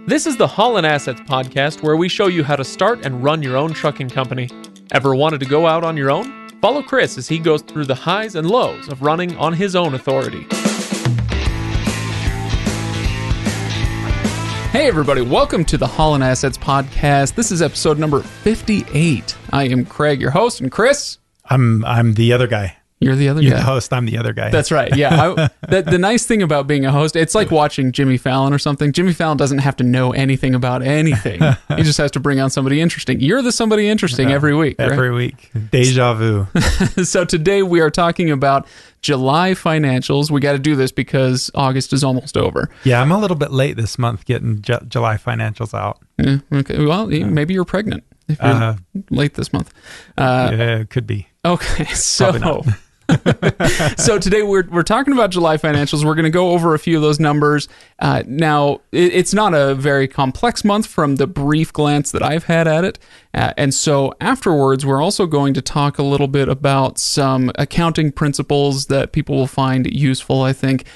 This is the Haulin Assets podcast where we show you how to start and run your own trucking company. Ever wanted to go out on your own? Follow Chris as he goes through the highs and lows of running on his own authority. Hey everybody, welcome to the Haulin Assets podcast. This is episode number 58. I am Craig, your host, and Chris? I'm the other guy. You're the other guy. You're the host, I'm the other guy. That's right, yeah. The nice thing about being a host, it's like watching Jimmy Fallon or something. Jimmy Fallon doesn't have to know anything about anything. He just has to bring on somebody interesting. You're the somebody interesting every week, right? Every week. Deja vu. So today we are talking about July financials. We got to do this because August is almost over. Yeah, I'm a little bit late this month getting July financials out. Yeah, okay. Well, maybe you're pregnant if you're late this month. Yeah, it could be. Okay, so so today we're talking about July financials. We're going to go over a few of those numbers. Now, it's not a very complex month from the brief glance that I've had at it. And so afterwards, we're also going to talk a little bit about some accounting principles that people will find useful, I think.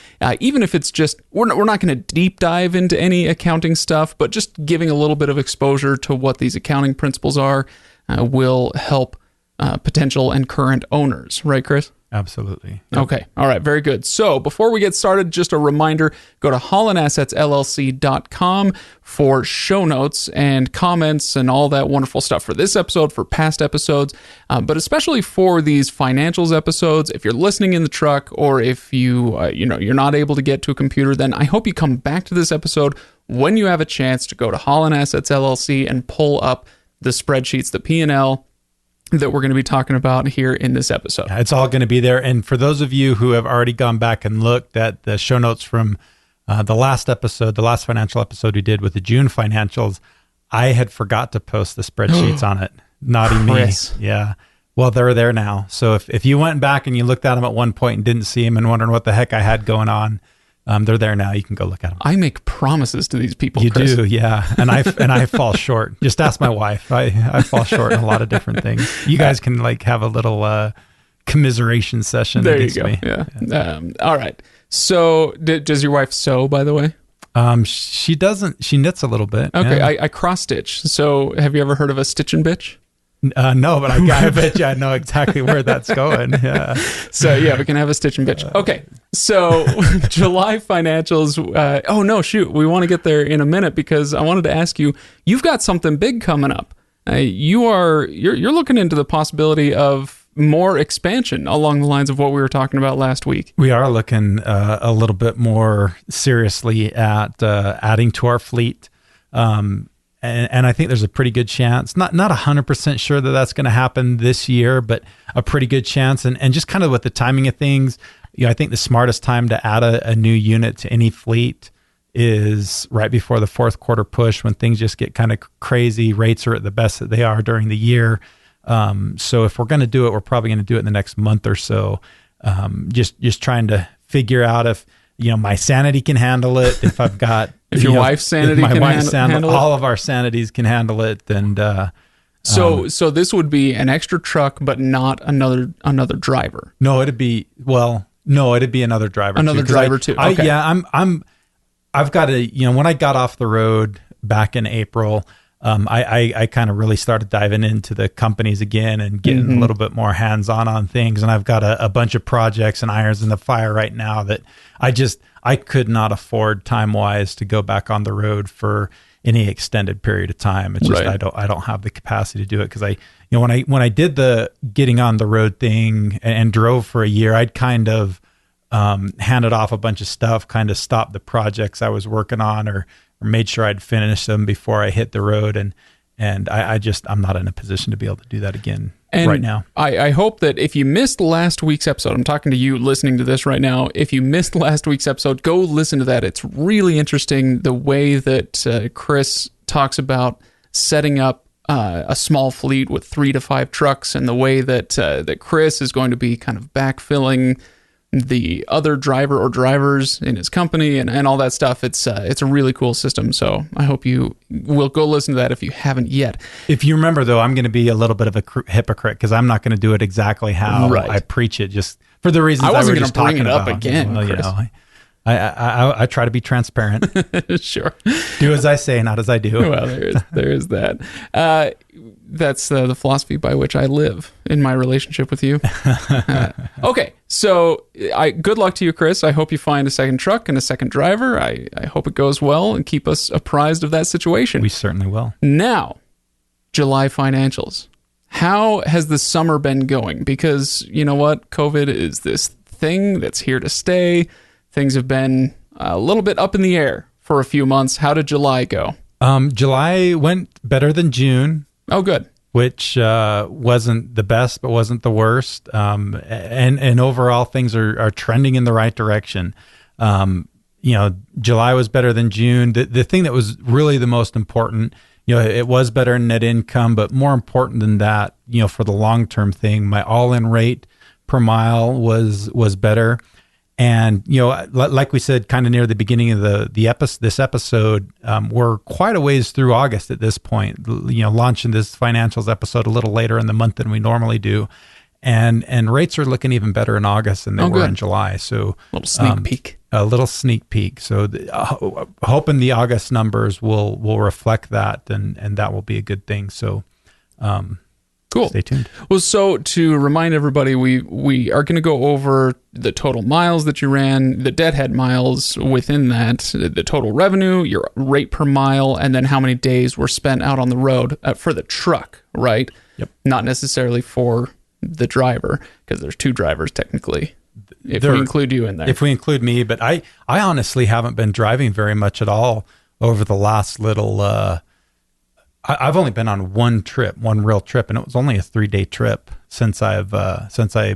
Even if it's just, we're not going to deep dive into any accounting stuff, but just giving a little bit of exposure to what these accounting principles are will help potential and current owners. Right, Chris? Absolutely. Yep. Okay. All right. Very good. So before we get started, just a reminder, go to haulinassetsllc.com for show notes and comments and all that wonderful stuff for this episode, for past episodes, but especially for these financials episodes. If you're listening in the truck or if you're not able to get to a computer, then I hope you come back to this episode when you have a chance to go to Haulin Assets LLC and pull up the spreadsheets, the P&L, that we're going to be talking about here in this episode. Yeah, it's all going to be there. And for those of you who have already gone back and looked at the show notes from the last episode, the last financial episode we did with the June financials, I had forgot to post the spreadsheets on it. Naughty me. Yeah. Well, they're there now. So if you went back and you looked at them at one point and didn't see them and wondering what the heck I had going on, they're there now. You can go look at them. I make promises to these people, You Chris. do, yeah. And I fall short. Just ask my wife. I fall short in a lot of different things. You guys can have a little commiseration session. There you go. Yeah. All right. So does your wife sew, by the way? She doesn't. She knits a little bit. Okay. Yeah. I cross stitch. So have you ever heard of a stitch and bitch? No, but I bet you I know exactly where that's going. Yeah. So yeah, we can have a stitch and bitch. Okay. So July financials. Oh no, shoot. We want to get there in a minute because I wanted to ask you. You've got something big coming up. You're looking into the possibility of more expansion along the lines of what we were talking about last week. We are looking a little bit more seriously at adding to our fleet. And I think there's a pretty good chance, not 100% sure that that's going to happen this year, but a pretty good chance. And just kind of with the timing of things, I think the smartest time to add a new unit to any fleet is right before the fourth quarter push when things just get kind of crazy. Rates are at the best that they are during the year. So if we're going to do it, we're probably going to do it in the next month or so. Just trying to figure out if, my sanity can handle it. If I've got... If your wife's sanity can handle it? All of our sanities can handle it. And so this would be an extra truck, but not another driver. No, it'd be another driver. Another driver too. Okay. I've got when I got off the road back in April, I kind of really started diving into the companies again and getting a little bit more hands-on on things. And I've got a bunch of projects and irons in the fire right now that I could not afford time-wise to go back on the road for any extended period of time. It's just, right. I don't have the capacity to do it. Cause when I did the getting on the road thing and drove for a year, I'd kind of, handed off a bunch of stuff, kind of stopped the projects I was working on or made sure I'd finish them before I hit the road. And I'm not in a position to be able to do that again right now. I hope that if you missed last week's episode, I'm talking to you listening to this right now. If you missed last week's episode, go listen to that. It's really interesting the way that Chris talks about setting up a small fleet with 3 to 5 trucks and the way that Chris is going to be kind of backfilling the other driver or drivers in his company and all that stuff. It's a really cool system. So I hope you will go listen to that if you haven't yet. If you remember, though, I'm going to be a little bit of a hypocrite because I'm not going to do it exactly how I preach it, just for the reasons I wasn't going to bring it up again. Well, I try to be transparent. Sure. Do as I say, not as I do. Well, there is that. That's the philosophy by which I live in my relationship with you. Okay, so good luck to you, Chris. I hope you find a second truck and a second driver. I hope it goes well, and keep us apprised of that situation. We certainly will. Now, July financials. How has the summer been going? Because you know what? COVID is this thing that's here to stay. Things have been a little bit up in the air for a few months. How did July go? July went better than June. Oh, good. Which wasn't the best, but wasn't the worst. And overall, things are trending in the right direction. July was better than June. The thing that was really the most important, it was better in net income, but more important than that, for the long-term thing, my all-in rate per mile was better. And, like we said, kind of near the beginning of this episode, we're quite a ways through August at this point, launching this financials episode a little later in the month than we normally do. And rates are looking even better in August than they were in July. So a little sneak peek. A little sneak peek. So hoping the August numbers will reflect that, and that will be a good thing. So, cool. Stay tuned. Well, so to remind everybody, we are going to go over the total miles that you ran, the Deadhead miles within that, the total revenue, your rate per mile, and then how many days were spent out on the road for the truck, right? Yep. Not necessarily for the driver, because there's two drivers technically, if we include you in there. If we include me, but I honestly haven't been driving very much at all over the last little... I've only been on one real trip, and it was only a 3-day trip since I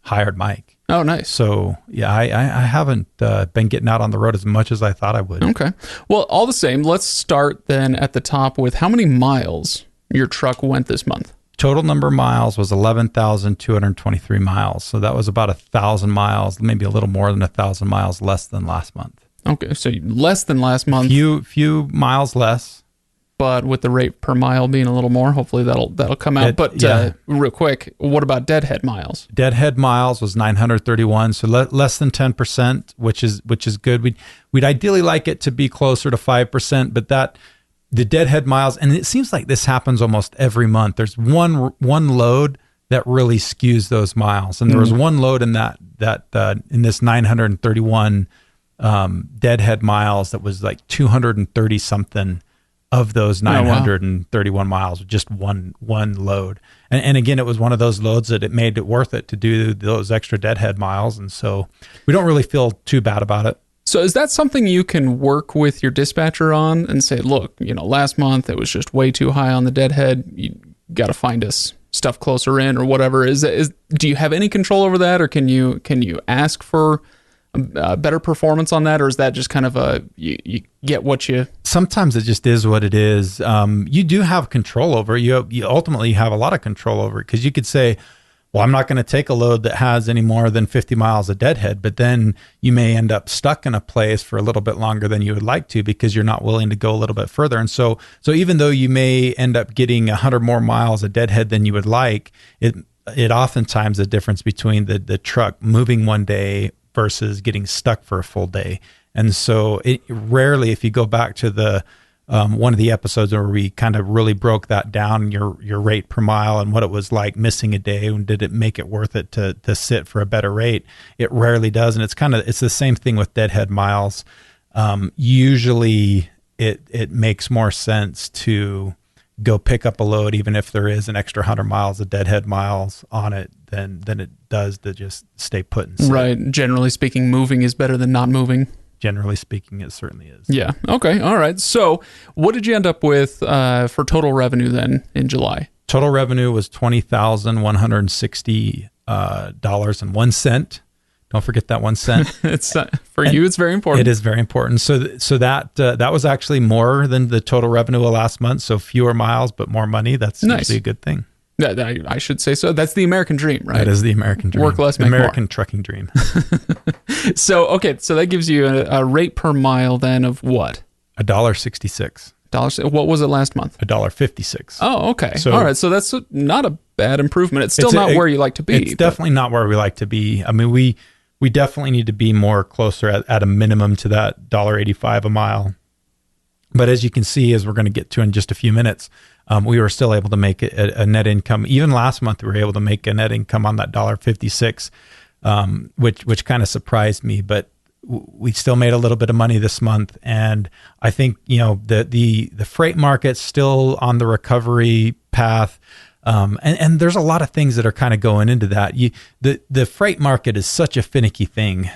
hired Mike. Oh, nice. So yeah, I haven't been getting out on the road as much as I thought I would. Okay. Well, all the same, let's start then at the top with how many miles your truck went this month. Total number of miles was 11,223 miles. So that was about 1,000 miles, maybe a little more than 1,000 miles less than last month. Okay, so less than last month. Few miles less. But with the rate per mile being a little more, hopefully that'll come out. Real quick, what about Deadhead miles? Deadhead miles was 931, so less than 10%, which is good. We'd ideally like it to be closer to 5%, but the Deadhead miles, and it seems like this happens almost every month. There's one load that really skews those miles, and there was one load in that in this 931 Deadhead miles that was like 230 something. Of those 931 miles, just one load. And again, it was one of those loads that it made it worth it to do those extra Deadhead miles. And so we don't really feel too bad about it. So is that something you can work with your dispatcher on and say, look, last month it was just way too high on the Deadhead. You got to find us stuff closer in or whatever. Do you have any control over that, or can you ask for better performance on that, or is that just kind of you get what you... Sometimes it just is what it is. You do have control over it. You ultimately have a lot of control over it, because you could say, well, I'm not going to take a load that has any more than 50 miles of Deadhead, but then you may end up stuck in a place for a little bit longer than you would like to, because you're not willing to go a little bit further. And so even though you may end up getting 100 more miles of Deadhead than you would like, it oftentimes the difference between the truck moving one day versus getting stuck for a full day. And so it rarely, if you go back to the one of the episodes where we kind of really broke that down, your rate per mile and what it was like missing a day, and did it make it worth it to sit for a better rate? It rarely does. And it's the same thing with Deadhead miles. Usually it makes more sense to go pick up a load, even if there is an extra 100 miles of Deadhead miles on it, than it does to just stay put and sit. Right. Generally speaking, moving is better than not moving. Generally speaking, it certainly is. Yeah. Okay. All right. So what did you end up with for total revenue then in July? Total revenue was $20,160.01. Don't forget that 1 cent. It's for you. It's very important. It is very important. So that was actually more than the total revenue of last month. So fewer miles, but more money. That's usually a good thing. I should say so. That's the American dream, right? That is the American dream. Work less, make American more. Trucking dream. So that gives you a rate per mile then of what? $1.66. What was it last month? $1.56. Oh, okay. So, all right. So that's not a bad improvement. It's still not where you like to be. It's definitely not where we like to be. I mean, we we definitely need to be more closer at a minimum to that $1.85 a mile. But as you can see, as we're going to get to in just a few minutes, we were still able to make a net income. Even last month, we were able to make a net income on that $1.56, which kind of surprised me. But we still made a little bit of money this month, and I think the freight market's still on the recovery path. And there's a lot of things that are kind of going into that. The freight market is such a finicky thing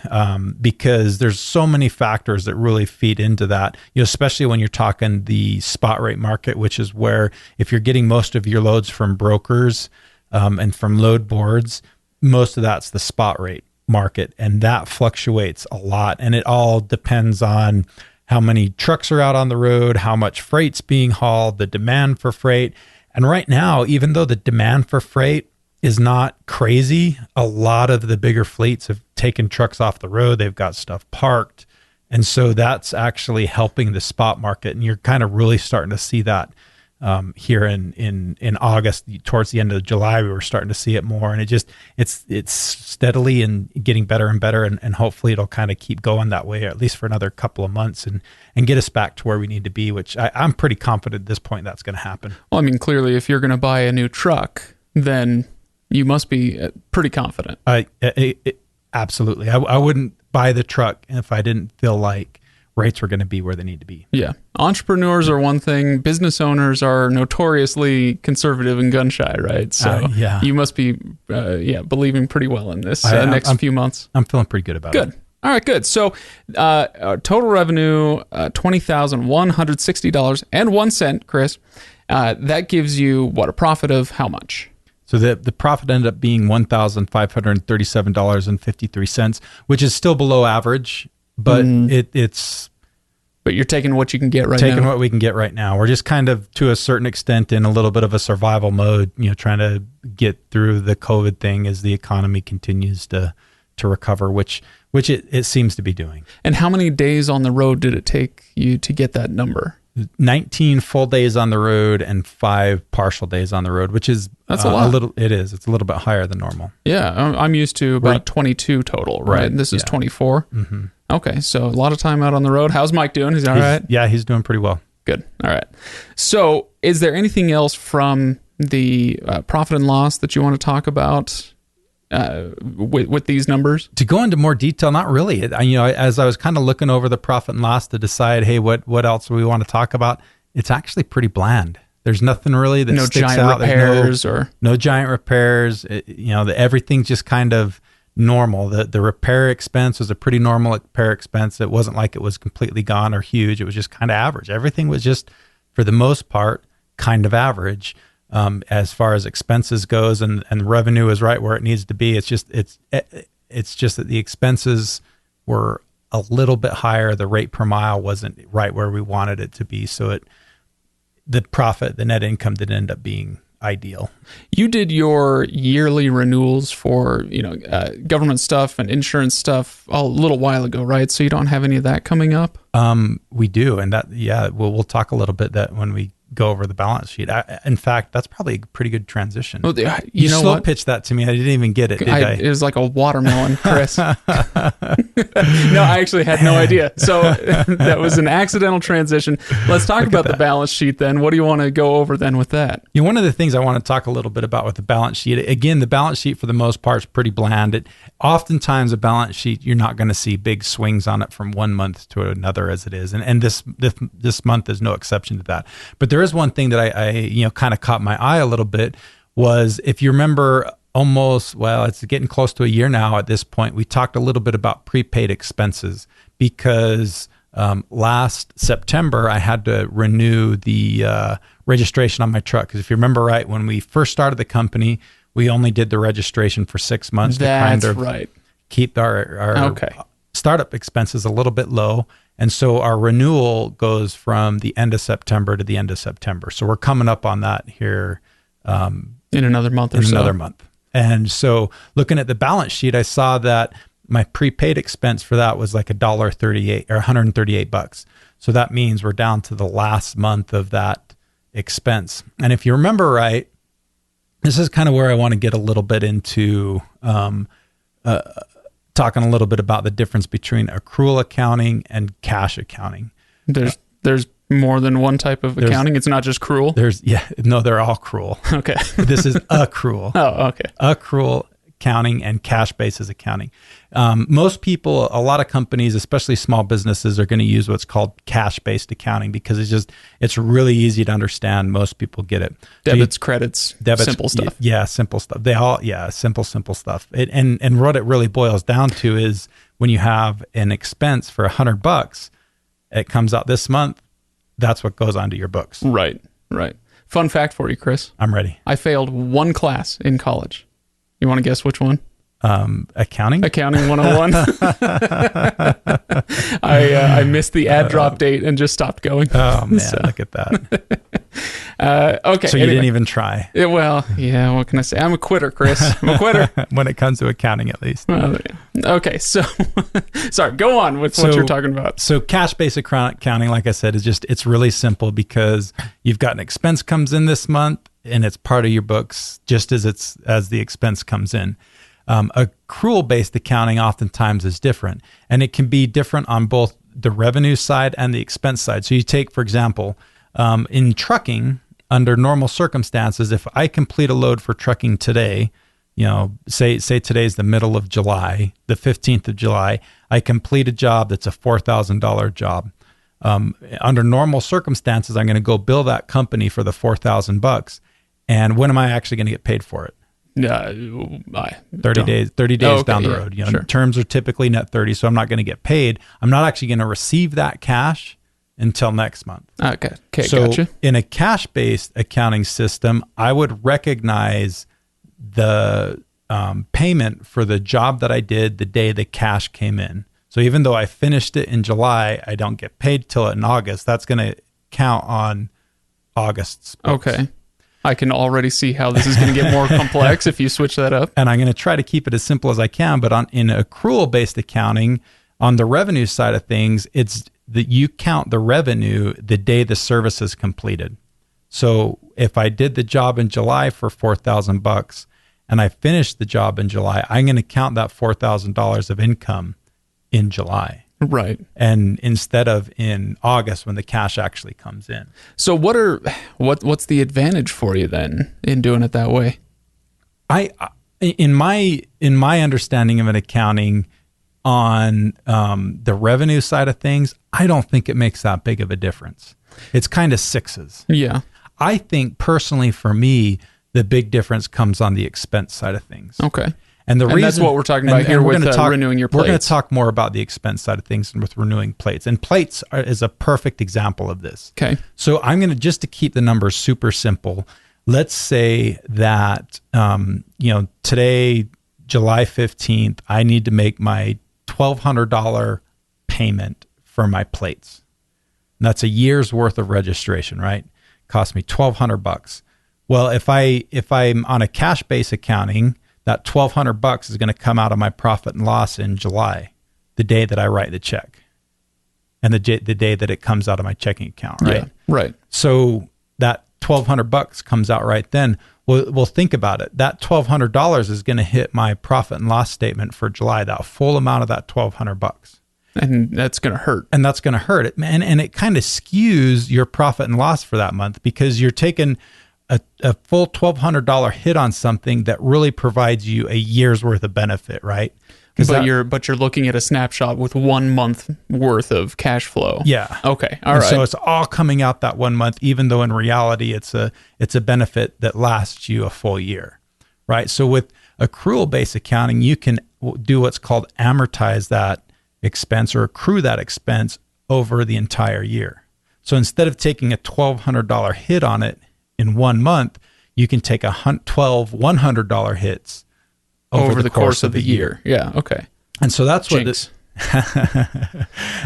because there's so many factors that really feed into that. Especially when you're talking the spot rate market, which is where if you're getting most of your loads from brokers and from load boards, most of that's the spot rate market, and that fluctuates a lot. And it all depends on how many trucks are out on the road, how much freight's being hauled, the demand for freight. And right now, even though the demand for freight is not crazy, a lot of the bigger fleets have taken trucks off the road. They've got stuff parked. And so that's actually helping the spot market. And you're kind of really starting to see that here in August. Towards the end of July, we were starting to see it more. And it's steadily and getting better and better. And hopefully it'll kind of keep going that way, at least for another couple of months, and get us back to where we need to be, which I'm pretty confident at this point that's going to happen. Well, I mean, clearly, if you're going to buy a new truck, then you must be pretty confident. Absolutely. I wouldn't buy the truck if I didn't feel like rates were going to be where they need to be. Yeah. Entrepreneurs are one thing. Business owners are notoriously conservative and gun shy, right? So you must be, believing pretty well in this next few months. I'm feeling pretty good about it. Good. All right, good. So total revenue, $20,160.01, Chris. That gives you, a profit of how much? So the profit ended up being $1,537.53, which is still below average, but it's... But you're taking what you can get right now. Taking what we can get right now. We're just kind of, to a certain extent, in a little bit of a survival mode, trying to get through the COVID thing as the economy continues to recover, which it seems to be doing. And how many days on the road did it take you to get that number? 19 full days on the road and 5 partial days on the road, which is that's a lot. It is. It's a little bit higher than normal. Yeah, I'm used to about 22 total, right? And this is 24. Mm-hmm. Okay, so a lot of time out on the road. How's Mike doing? He's all right? Yeah, he's doing pretty well. Good. All right. So is there anything else from the profit and loss that you want to talk about with these numbers? To go into more detail, not really. As I was kind of looking over the profit and loss to decide, hey, what else do we want to talk about? It's actually pretty bland. There's nothing really that sticks out. No giant repairs. Everything's just kind of normal. The repair expense was a pretty normal repair expense. It wasn't like it was completely gone or huge. It was just kind of average. Everything was just, for the most part, kind of average. As far as expenses goes, and revenue is right where it needs to be. It's just that the expenses were a little bit higher. The rate per mile wasn't right where we wanted it to be. So the net income didn't end up being ideal. You did your yearly renewals for government stuff and insurance stuff a little while ago, right? So you don't have any of that coming up? We do, and we'll talk a little bit that when we go over the balance sheet. In fact, that's probably a pretty good transition. Well, you slow pitched that to me. I didn't even get it, did I? It was like a watermelon, Chris. No, I actually had no idea. So that was an accidental transition. Let's talk about the balance sheet then. What do you want to go over then with that? One of the things I want to talk a little bit about with the balance sheet, again, the balance sheet for the most part is pretty bland. Oftentimes a balance sheet, you're not going to see big swings on it from one month to another as it is. And this month is no exception to that. But there is one thing that I kind of caught my eye a little bit was, if you remember, it's getting close to a year now at this point, we talked a little bit about prepaid expenses because last September I had to renew the registration on my truck. Because if you remember right, when we first started the company, we only did the registration for 6 months to kind of keep our startup expenses a little bit low. And so our renewal goes from the end of September to the end of September. So we're coming up on that here in another month And so looking at the balance sheet, I saw that my prepaid expense for that was like $1.38 or $138. So that means we're down to the last month of that expense. And if you remember right, this is kind of where I want to get a little bit into talking a little bit about the difference between accrual accounting and cash accounting. There's more than one type of accounting. It's not just accrual. They're all accrual. Okay. This is accrual. Oh, okay. Accrual accounting and cash basis accounting. Most people, a lot of companies, especially small businesses, are going to use what's called cash-based accounting because it's really easy to understand. Most people get it. Debits, credits, simple stuff. Yeah, simple stuff. Simple stuff. And what it really boils down to is when you have an expense for $100, it comes out this month, that's what goes onto your books. Right. Fun fact for you, Chris. I'm ready. I failed one class in college. You want to guess which one? Accounting? Accounting 101. I missed the ad drop date and just stopped going. Oh, man, look at that. Okay. So you didn't even try. What can I say? I'm a quitter, Chris. I'm a quitter. When it comes to accounting, at least. Okay, so, sorry, go on with what you're talking about. So cash-based accounting, like I said, it's really simple because you've got an expense comes in this month, and it's part of your books just as the expense comes in. Accrual-based accounting oftentimes is different, and it can be different on both the revenue side and the expense side. So you take, for example, in trucking, under normal circumstances, if I complete a load for trucking today, say today's the middle of July, the 15th of July, I complete a job that's a $4,000 job. Under normal circumstances, I'm going to go bill that company for the $4,000. And when am I actually going to get paid for it? 30 days down the road. Sure. Terms are typically net 30, so I'm not going to get paid. I'm not actually going to receive that cash until next month. Okay, so gotcha. In a cash-based accounting system, I would recognize the payment for the job that I did the day the cash came in. So even though I finished it in July, I don't get paid till in August. That's going to count on August's books. Okay. I can already see how this is going to get more complex if you switch that up. And I'm going to try to keep it as simple as I can. But in accrual-based accounting, on the revenue side of things, it's that you count the revenue the day the service is completed. So if I did the job in July for $4,000 and I finished the job in July, I'm going to count that $4,000 of income in July. Right. And instead of in August when the cash actually comes in. So what's the advantage for you then in doing it that way? In my understanding of an accounting on the revenue side of things, I don't think it makes that big of a difference. It's kind of sixes. Yeah. I think personally for me, the big difference comes on the expense side of things. Okay. And that's what we're talking about here with renewing your plates. We're going to talk more about the expense side of things and with renewing plates. And plates is a perfect example of this. Okay. So I'm going to, just to keep the numbers super simple, let's say that, today, July 15th, I need to make my $1,200 payment for my plates. And that's a year's worth of registration, right? Cost me $1,200. Well, if I'm on a cash-based accounting, that $1,200 is going to come out of my profit and loss in July, the day that I write the check, and the day that it comes out of my checking account, right? Yeah, right. So that $1,200 comes out right then. Well, think about it. That $1,200 is going to hit my profit and loss statement for July. That full amount of that $1,200. And that's going to hurt. And that's going to hurt it, man. And it kind of skews your profit and loss for that month because you're taking a full $1,200 hit on something that really provides you a year's worth of benefit, right? But you're looking at a snapshot with 1 month worth of cash flow. Yeah. Okay. All right. So it's all coming out that 1 month, even though in reality it's a benefit that lasts you a full year, right? So with accrual-based accounting, you can do what's called amortize that expense or accrue that expense over the entire year. So instead of taking a $1,200 hit on it in 1 month, you can take 12 $100 hits over the course of the year. Yeah. Okay. And so that's what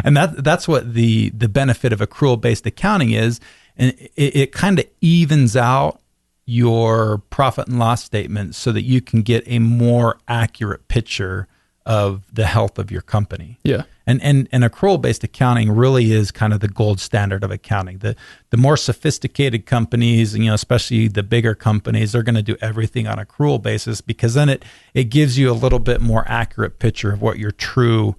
and that's what the benefit of accrual-based accounting is. And it kind of evens out your profit and loss statement so that you can get a more accurate picture of the health of your company. Yeah. And accrual-based accounting really is kind of the gold standard of accounting. The more sophisticated companies, especially the bigger companies, they're going to do everything on accrual basis, because then it gives you a little bit more accurate picture of what your true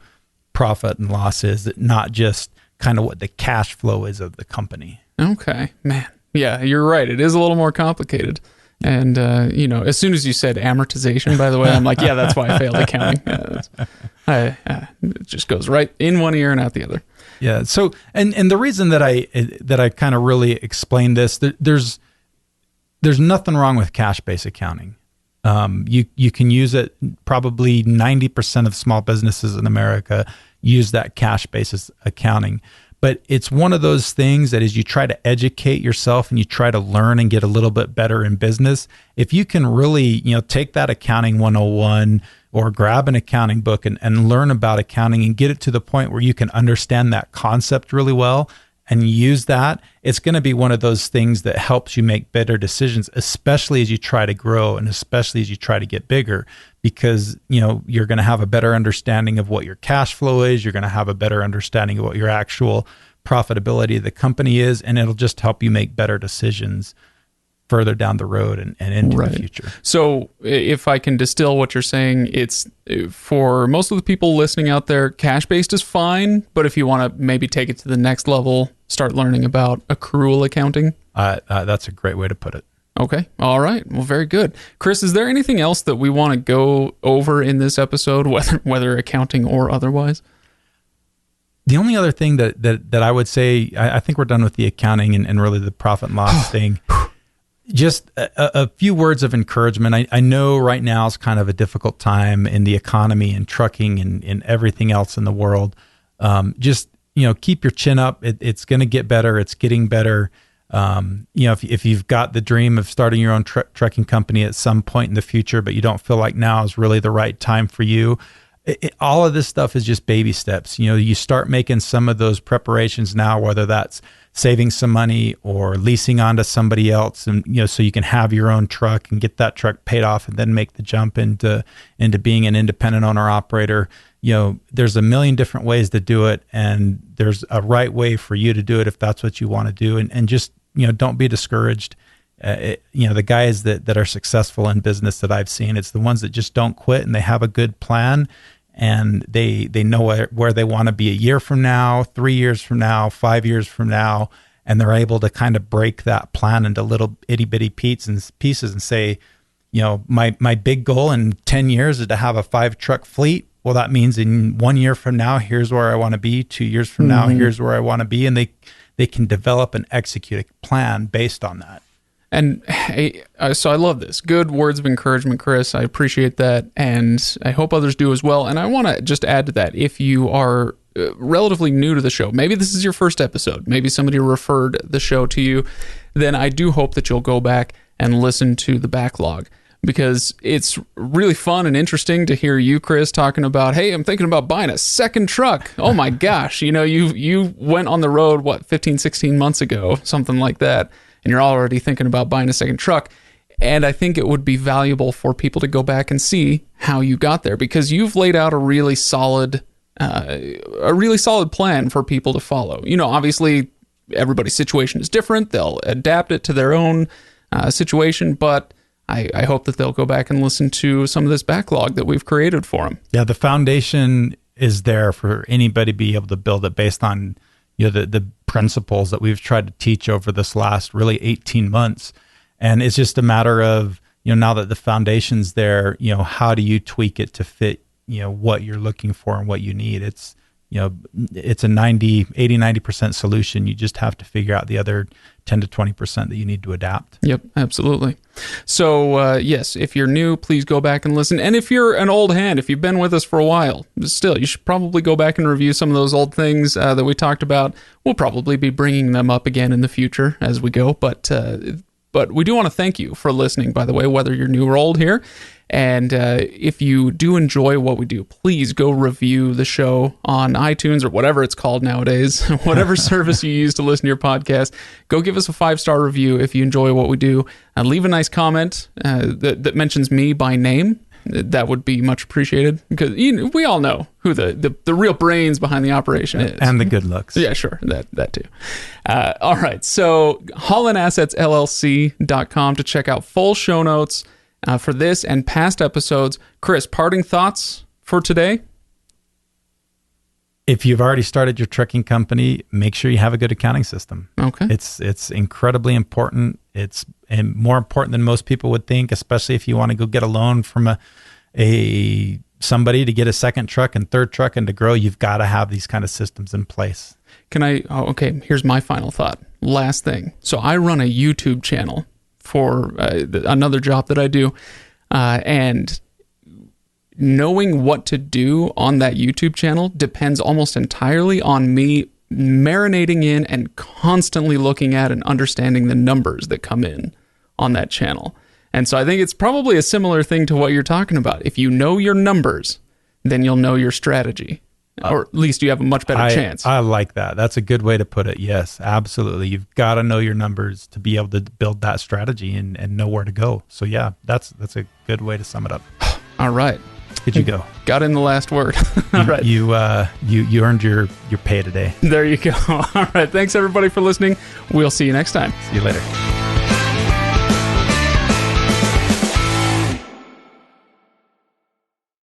profit and loss is, not just kind of what the cash flow is of the company. Okay, man. Yeah, you're right. It is a little more complicated. And, as soon as you said amortization, by the way, I'm like, yeah, that's why I failed accounting. It just goes right in one ear and out the other. Yeah. So, and the reason that I kind of really explained this, there's nothing wrong with cash-based accounting. You can use it. Probably 90% of small businesses in America use that cash basis accounting. But it's one of those things that as you try to educate yourself and you try to learn and get a little bit better in business, if you can really, take that accounting 101 or grab an accounting book and learn about accounting and get it to the point where you can understand that concept really well and use that, it's going to be one of those things that helps you make better decisions, especially as you try to grow and especially as you try to get bigger, because, you're going to have a better understanding of what your cash flow is. You're going to have a better understanding of what your actual profitability of the company is, and it'll just help you make better decisions further down the road and into the future. So if I can distill what you're saying, it's for most of the people listening out there, cash-based is fine, but if you want to maybe take it to the next level, start learning about accrual accounting. That's a great way to put it. Okay. All right. Well, very good. Chris, is there anything else that we want to go over in this episode, whether accounting or otherwise? The only other thing that I would say, I think we're done with the accounting and really the profit and loss thing. Just a few words of encouragement. I know right now is kind of a difficult time in the economy and trucking and everything else in the world. Just, keep your chin up. It's going to get better. It's getting better. If you've got the dream of starting your own trucking company at some point in the future, but you don't feel like now is really the right time for you, all of this stuff is just baby steps. You start making some of those preparations now, whether that's saving some money or leasing onto somebody else, and so you can have your own truck and get that truck paid off, and then make the jump into being an independent owner operator. There's a million different ways to do it, and there's a right way for you to do it if that's what you want to do. And just don't be discouraged. The guys that are successful in business that I've seen, it's the ones that just don't quit, and they have a good plan, and they know where they want to be a year from now, 3 years from now, 5 years from now, and they're able to kind of break that plan into little itty bitty pieces and say, my big goal in 10 years is to have a 5-truck fleet. Well, that means in 1 year from now, here's where I want to be. 2 years from now, here's where I want to be. And they can develop and execute a plan based on that. And hey, so I love this. Good words of encouragement, Chris. I appreciate that. And I hope others do as well. And I want to just add to that, if you are relatively new to the show, maybe this is your first episode, maybe somebody referred the show to you, then I do hope that you'll go back and listen to the backlog, because it's really fun and interesting to hear you, Chris, talking about, hey, I'm thinking about buying a second truck. Oh my gosh. You went on the road, 15, 16 months ago, something like that. And you're already thinking about buying a second truck. And I think it would be valuable for people to go back and see how you got there, because you've laid out a really solid plan for people to follow. Obviously everybody's situation is different. They'll adapt it to their own situation, but I hope that they'll go back and listen to some of this backlog that we've created for them. Yeah, the foundation is there for anybody to be able to build it based on the principles that we've tried to teach over this last really 18 months. And it's just a matter of, now that the foundation's there, how do you tweak it to fit, what you're looking for and what you need? It's a 90% solution. You just have to figure out the other 10 to 20% that you need to adapt. Yep, absolutely. So yes, if you're new, please go back and listen. And if you're an old hand, if you've been with us for a while, still, you should probably go back and review some of those old things that we talked about. We'll probably be bringing them up again in the future as we go. But we do want to thank you for listening, by the way, whether you're new or old here. And if you do enjoy what we do, please go review the show on iTunes or whatever it's called nowadays, whatever service you use to listen to your podcast. Go give us a 5-star review if you enjoy what we do. Leave a nice comment that mentions me by name. that would be much appreciated, because we all know who the real brains behind the operation is. And the good looks. Yeah, sure. That too. All right. So HaulinAssetsLLC.com to check out full show notes for this and past episodes. Chris, parting thoughts for today? If you've already started your trucking company, make sure you have a good accounting system. Okay. It's incredibly important. It's more important than most people would think, especially if you want to go get a loan from somebody to get a second truck and third truck and to grow. You've got to have these kind of systems in place. Okay, here's my final thought. Last thing. So I run a YouTube channel for another job that I do, and knowing what to do on that YouTube channel depends almost entirely on me marinating in and constantly looking at and understanding the numbers that come in on that channel. And so I think it's probably a similar thing to what you're talking about. If you know your numbers, then you'll know your strategy, or at least you have a much better chance. I like that. That's a good way to put it. Yes, absolutely. You've got to know your numbers to be able to build that strategy and know where to go. So yeah, that's a good way to sum it up. All right. Good you go. Got in the last word. All right. You earned your pay today. There you go. All right. Thanks everybody for listening. We'll see you next time. See you later.